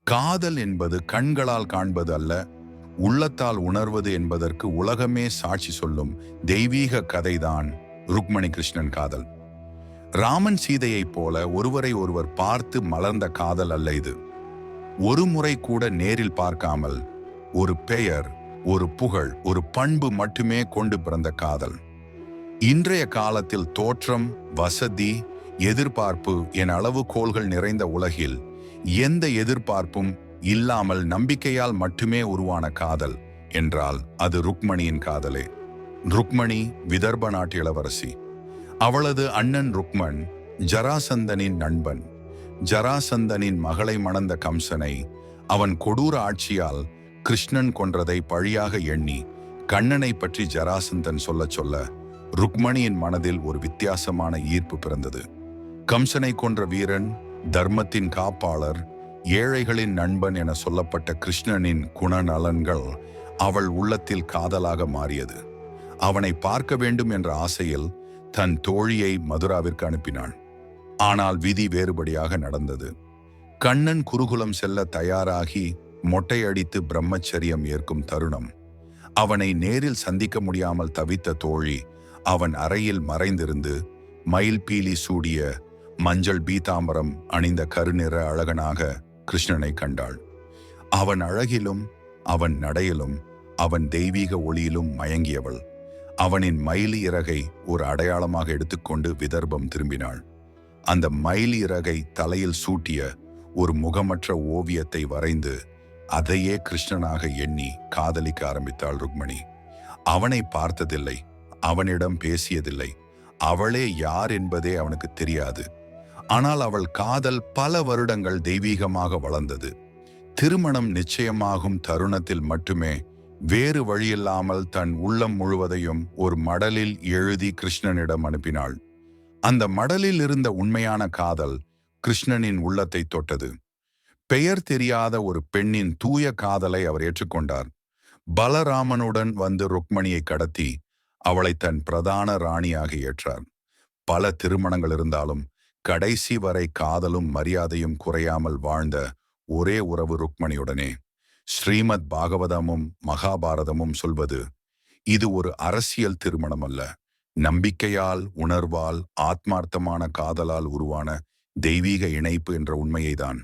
காதல் என்பது கண்களால் காண்பது அல்ல, உள்ளத்தால் உணர்வது என்பதற்கு உலகமே சாட்சி சொல்லும் தெய்வீக கதைதான் ருக்மணி கிருஷ்ணன் காதல். ராமன் சீதையைப் போல ஒருவரை ஒருவர் பார்த்து மலர்ந்த காதல் அல்ல இது. ஒரு முறை கூட நேரில் பார்க்காமல் ஒரு பெயர், ஒரு புகழ், ஒரு பண்பு மட்டுமே கொண்டு பிறந்த காதல். இன்றைய காலத்தில் தோற்றம், வசதி, எதிர்பார்ப்பு என அளவுகோல்கள் நிறைந்த உலகில் எந்த எதிர்பார்ப்பும் இல்லாமல் நம்பிக்கையால் மட்டுமே உருவான காதல் என்றால் அது ருக்மணியின் காதலே. ருக்மணி விதர்ப நாட்டு இளவரசி. அவளது அண்ணன் ருக்மன் ஜராசந்தனின் நண்பன். ஜராசந்தனின் மகளை மணந்த கம்சனை அவன் கொடூர ஆட்சியால் கிருஷ்ணன் கொன்றதை பழியாக எண்ணி கண்ணனை பற்றி ஜராசந்தன் சொல்ல ருக்மணியின் மனதில் ஒரு வித்தியாசமான ஈர்ப்பு பிறந்தது. கம்சனை கொன்ற வீரன், தர்மத்தின் காப்பாளர், ஏழைகளின் நண்பன் என சொல்லப்பட்ட கிருஷ்ணனின் குணநலன்கள் அவள் உள்ளத்தில் காதலாக மாறியது. அவனை பார்க்க வேண்டும் என்ற ஆசையில் தன் தோழியை மதுராவிற்கு அனுப்பினாள். ஆனால் விதி வேறுபடியாக நடந்தது. கண்ணன் குருகுலம் செல்ல தயாராகி மொட்டையடித்து பிரம்மச்சரியம் ஏற்கும் தருணம். அவனை நேரில் சந்திக்க முடியாமல் தவித்த தோழி அவன் அறையில் மறைந்திருந்து மயில் பீலி சூடிய மஞ்சள் பீதாம்பரம் அணிந்த கருநிற அழகனாக கிருஷ்ணனை கண்டாள். அவன் அழகிலும் அவன் நடையிலும் அவன் தெய்வீக ஒளியிலும் மயங்கியவள். அவனின் மயிலி இறகை ஒரு அடையாளமாக எடுத்துக்கொண்டு விதர்பம் திரும்பினாள். அந்த மயிலி இறகை தலையில் சூட்டிய ஒரு முகமற்ற ஓவியத்தை வரைந்து அதையே கிருஷ்ணனாக எண்ணி காதலிக்க ஆரம்பித்தாள் ருக்மணி. அவனை பார்த்ததில்லை, அவனிடம் பேசியதில்லை, அவளே யார் என்பதே அவனுக்கு தெரியாது. ஆனால் அவள் காதல் பல வருடங்கள் தெய்வீகமாக வளர்ந்தது. திருமணம் நிச்சயமாகும் தருணத்தில் மட்டுமே வேறு வழியில்லாமல் தன் உள்ளம் முழுவதையும் ஒரு மடலில் எழுதி கிருஷ்ணனிடம் அனுப்பினாள். அந்த மடலில் இருந்த உண்மையான காதல் கிருஷ்ணனின் உள்ளத்தை தொட்டது. பெயர் தெரியாத ஒரு பெண்ணின் தூய காதலை அவர் ஏற்றுக்கொண்டார். பலராமனுடன் வந்து ருக்மணியை கடத்தி அவளை தன் பிரதான ராணியாக ஏற்றார். பல திருமணங்கள் இருந்தாலும் கடைசி வரை காதலும் மரியாதையும் குறையாமல் வாழ்ந்த ஒரே உறவு ருக்மணியுடனே. ஸ்ரீமத் பாகவதமும் மகாபாரதமும் சொல்வது இது ஒரு அரசியல் திருமணம் அல்ல, நம்பிக்கையால், உணர்வால், ஆத்மார்த்தமான காதலால் உருவான தெய்வீக இணைப்பு என்ற உண்மையைதான்.